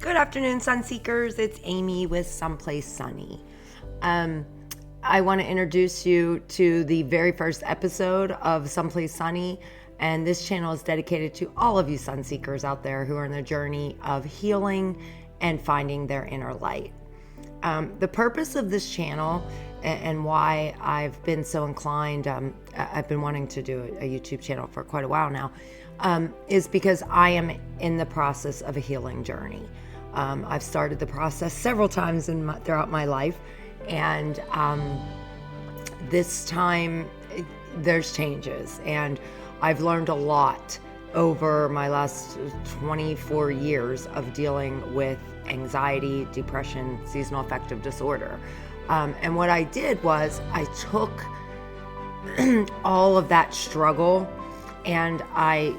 Good afternoon, Sun Seekers. It's Amy with Someplace Sunny. I want to introduce you to the very first episode of Someplace Sunny, and this channel is dedicated to all of you Sun Seekers out there who are in the journey of healing and finding their inner light. The purpose of this channel and why I've been so inclined, I've been wanting to do a YouTube channel for quite a while now, is because I am in the process of a healing journey. I've started the process several times throughout my life, and this time there's changes, and I've learned a lot over my last 24 years of dealing with anxiety, depression, seasonal affective disorder. And what I did was I took all of that struggle and I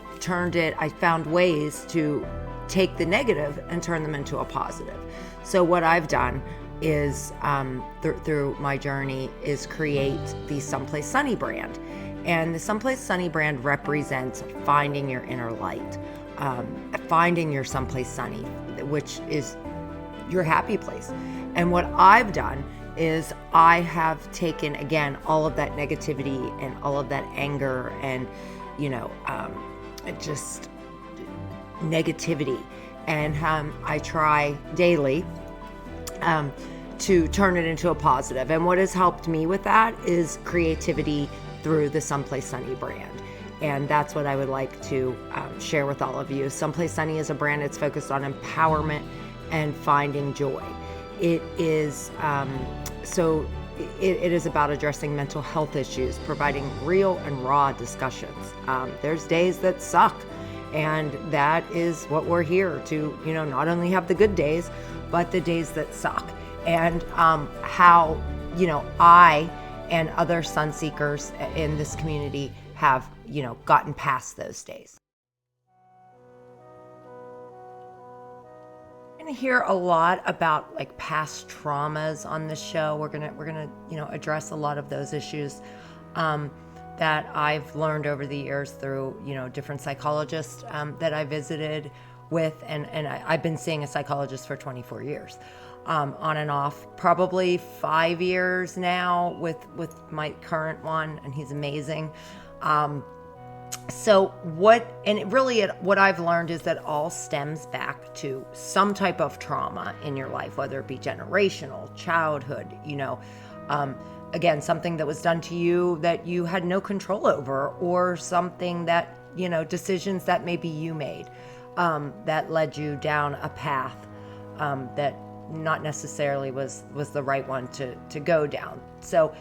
found ways to take the negative and turn them into a positive. So what I've done is, through my journey, is create the Someplace Sunny brand. And the Someplace Sunny brand represents finding your inner light, finding your someplace sunny, which is your happy place. And what I've done is I have taken, again, all of that negativity and all of that anger and, just negativity. And I try daily to turn it into a positive. And what has helped me with that is creativity through the Someplace Sunny brand. And that's what I would like to share with all of you. Someplace Sunny is a brand that's focused on empowerment and finding joy. It is it is about addressing mental health issues, providing real and raw discussions. There's days that suck, and that is what we're here to, not only have the good days, but the days that suck. And how, I and other sun seekers in this community have, gotten past those days. Going to hear a lot about past traumas on this show. We're gonna address a lot of those issues that I've learned over the years through different psychologists that I visited with, and I've been seeing a psychologist for 24 years, on and off, probably 5 years now with my current one, and he's amazing. What I've learned is that all stems back to some type of trauma in your life, whether it be generational, childhood, again, something that was done to you that you had no control over, or something that, decisions that maybe you made, that led you down a path, that not necessarily was the right one to go down. So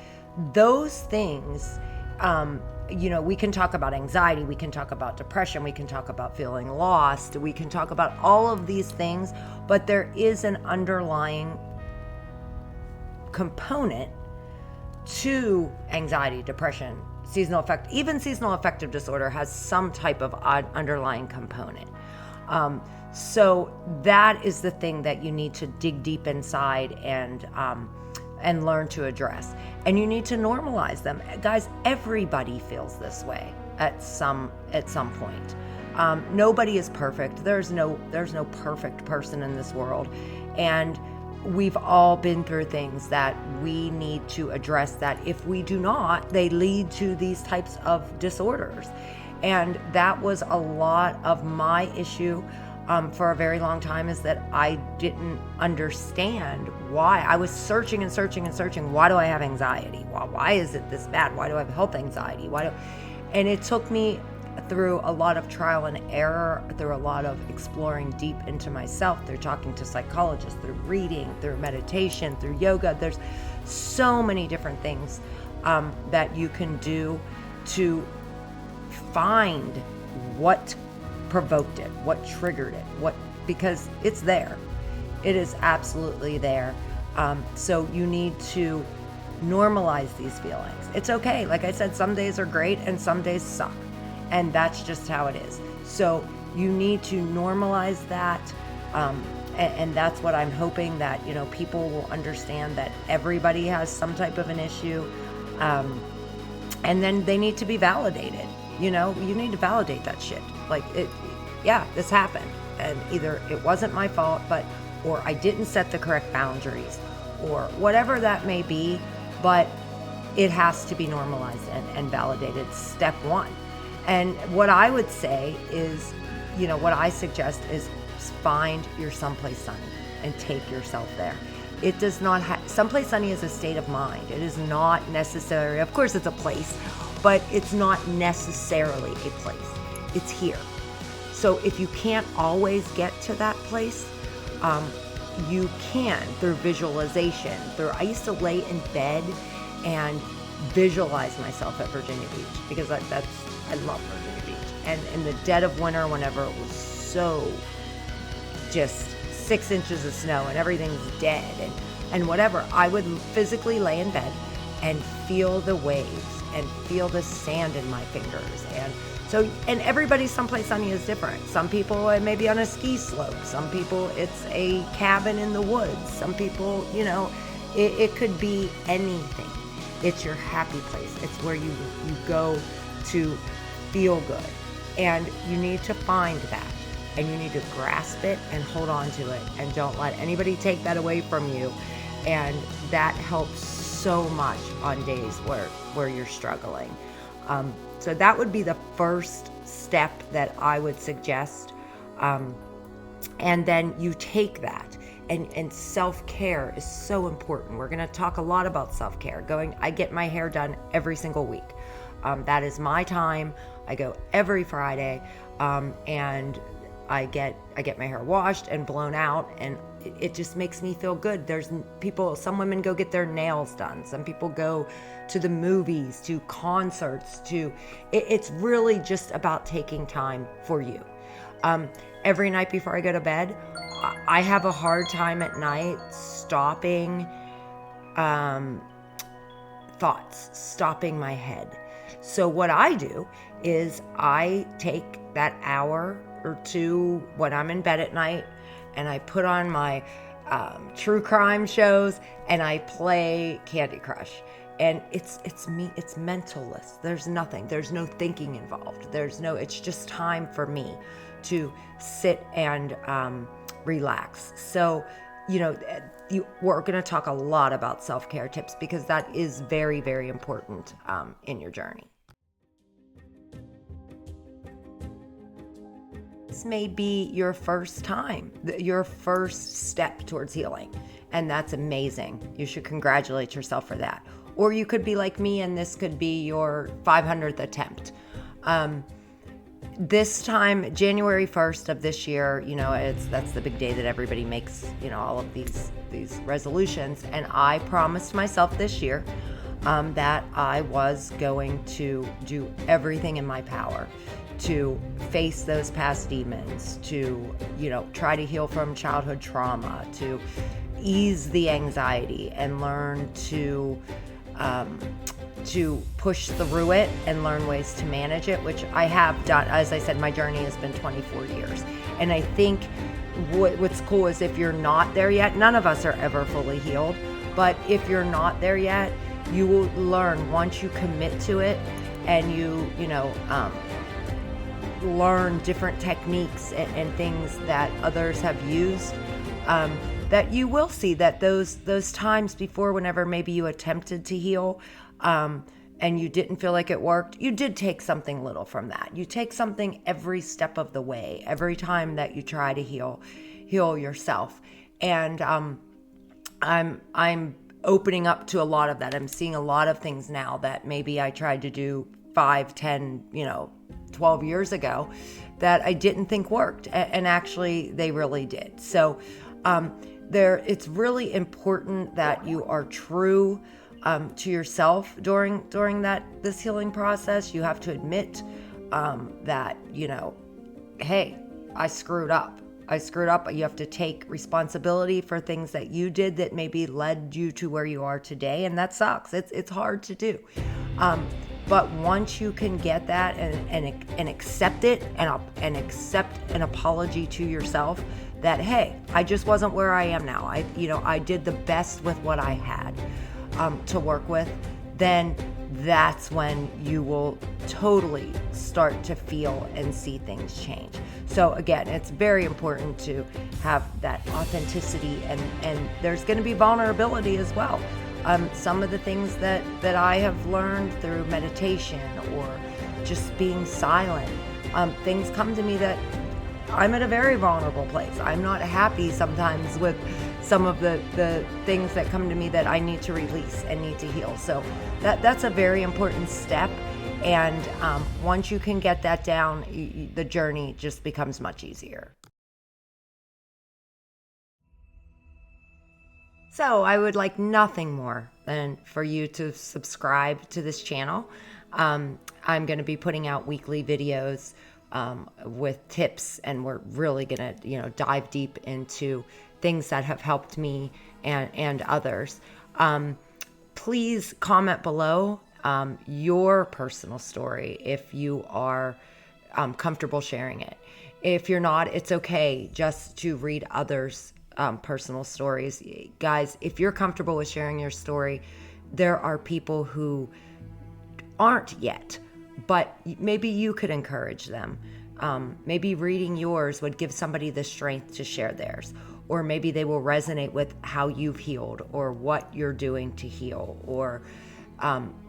those things, we can talk about anxiety, we can talk about depression, we can talk about feeling lost, we can talk about all of these things, but there is an underlying component to anxiety, depression, seasonal affective disorder has some type of underlying component. So that is the thing that you need to dig deep inside and learn to address. And you need to normalize them. Guys, everybody feels this way at some point. Nobody is perfect. There's no perfect person in this world. And we've all been through things that we need to address, that if we do not, they lead to these types of disorders. And that was a lot of my issue for a very long time, is that I didn't understand why. I was searching and searching and searching. Why do I have anxiety? Why is it this bad? Why do I have health anxiety? And it took me through a lot of trial and error, through a lot of exploring deep into myself, through talking to psychologists, through reading, through meditation, through yoga. There's so many different things that you can do to find what provoked it, what triggered it, because it's there. It is absolutely there. So you need to normalize these feelings. It's okay. Like I said, some days are great and some days suck. And that's just how it is. So you need to normalize that. And that's what I'm hoping, that, people will understand that everybody has some type of an issue. And then they need to be validated. You need to validate that shit. This happened. and either it wasn't my fault, or I didn't set the correct boundaries, or whatever that may be, but it has to be normalized and validated. Step one. And what I would say is, what I suggest is find your someplace sunny and take yourself there. It does not someplace sunny is a state of mind. It is not necessary. Of course it's a place, but it's not necessarily a place. It's here. So if you can't always get to that place, you can through visualization. I used to lay in bed and visualize myself at Virginia Beach, because I love Virginia Beach. And in the dead of winter, whenever it was so just 6 inches of snow and everything's dead and whatever, I would physically lay in bed and feel the waves and feel the sand in my fingers. And everybody someplace sunny is different. Some people it may be on a ski slope. Some people it's a cabin in the woods. Some people, it could be anything. It's your happy place. It's where you go to feel good. And you need to find that. And you need to grasp it and hold on to it. And don't let anybody take that away from you. And that helps so much on days where you're struggling. So that would be the first step that I would suggest. And then you take that. And self-care is so important. We're going to talk a lot about self-care. I get my hair done every single week. That is my time. I go every Friday, and I get my hair washed and blown out, and it just makes me feel good. Some women go get their nails done. Some people go to the movies, to concerts, it's really just about taking time for you. Every night before I go to bed, I have a hard time at night stopping thoughts, stopping my head. So what I do is I take that hour or two when I'm in bed at night, and I put on my true crime shows, and I play Candy Crush. And it's mental-less. There's no thinking involved. It's just time for me to sit and relax. So, we're going to talk a lot about self-care tips, because that is very, very important in your journey. This may be your first time, your first step towards healing, and that's amazing. You should congratulate yourself for that. Or you could be like me, and this could be your 500th attempt. This time, January 1st of this year, that's the big day that everybody makes, all of these resolutions. And I promised myself this year that I was going to do everything in my power to face those past demons, to, try to heal from childhood trauma, to ease the anxiety and learn to push through it and learn ways to manage it, which I have done. As I said, my journey has been 24 years. And I think what's cool is if you're not there yet, none of us are ever fully healed, but if you're not there yet, you will learn once you commit to it, and you learn different techniques and things that others have used, that you will see that those times before, whenever maybe you attempted to heal, and you didn't feel like it worked, you did take something little from that. You take something every step of the way, every time that you try to heal yourself. And I'm opening up to a lot of that. I'm seeing a lot of things now that maybe I tried to do 5, 10, 12 years ago that I didn't think worked, and actually they really did. So it's really important that you are true to yourself during this healing process. You have to admit that, hey, I screwed up. You have to take responsibility for things that you did that maybe led you to where you are today, and that sucks. It's hard to do. But once you can get that and accept it and accept an apology to yourself that, hey, I just wasn't where I am now. I did the best with what I had to work with, then that's when you will totally start to feel and see things change. So again, it's very important to have that authenticity, and there's going to be vulnerability as well. Some of the things that I have learned through meditation or just being silent, things come to me that I'm at a very vulnerable place. I'm not happy sometimes with some of the things that come to me that I need to release and need to heal. So that's a very important step. And once you can get that down, the journey just becomes much easier. So I would like nothing more than for you to subscribe to this channel. I'm going to be putting out weekly videos with tips, and we're really going to, dive deep into things that have helped me and others. Please comment below your personal story if you are comfortable sharing it. If you're not, it's okay just to read others' personal stories. Guys, if you're comfortable with sharing your story, there are people who aren't yet, but maybe you could encourage them. Maybe reading yours would give somebody the strength to share theirs, or maybe they will resonate with how you've healed or what you're doing to heal, or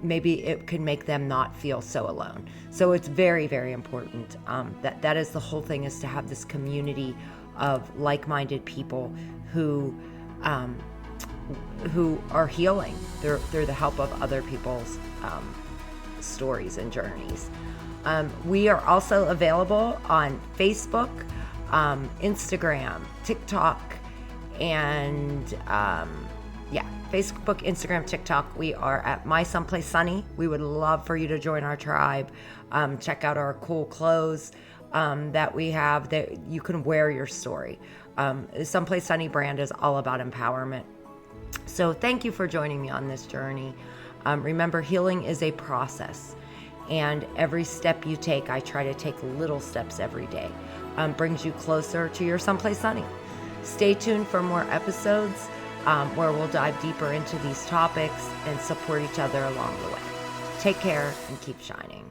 maybe it could make them not feel so alone. So it's very, very important. That is the whole thing, is to have this community of like-minded people who are healing through the help of other people's stories and journeys. We are also available on Facebook, Instagram, TikTok, and Facebook, Instagram, TikTok. We are at My Someplace Sunny. We would love for you to join our tribe. Check out our cool clothes that we have that you can wear your story. Someplace Sunny brand is all about empowerment. So thank you for joining me on this journey. Remember, healing is a process, and every step you take, I try to take little steps every day, brings you closer to your Someplace Sunny. Stay tuned for more episodes where we'll dive deeper into these topics and support each other along the way. Take care and keep shining.